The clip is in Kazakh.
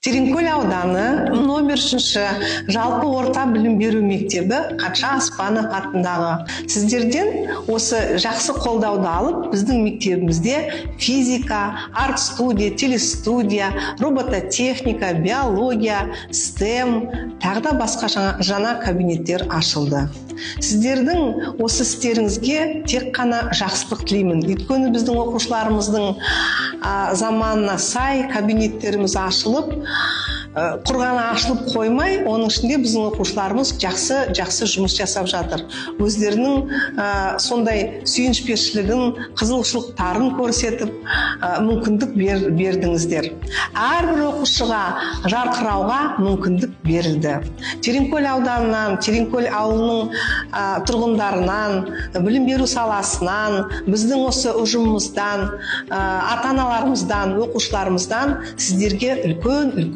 Тереңкөл ауданы номер 3 жалпы орта білім беру мектебі Қатша Аспанов атындағы. Сіздерден осы жақсы қолдауды алып, біздің мектебімізде физика, арт-студия, телестудия, робототехника, биология, STEM, тағда басқа жаңа кабинеттер ашылды. Сіздердің осы істеріңізге тек қана жақсылық тілеймін. Өйткені біздің оқушыларымыздың заманына сай кабинеттеріміз ашылып, құрғаны ашылып қоймай, оның ішінде біздің оқушыларымыз жақсы жұмыс жасап жатыр. Өздерінің сондай сүйіспеншілігін, қызығушылықтарын көрсетіп, мүмкіндік бердіңіздер. Әрбір оқушыға жарқырауға мүмкіндік берілді. Тереңкөл ауданынан, Тереңкөл ауылының тұрғындарынан, білім беру саласынан, біздің осы ұжымымыздан, ата-аналарымыздан, оқушыларымыздан сіздерге үлкен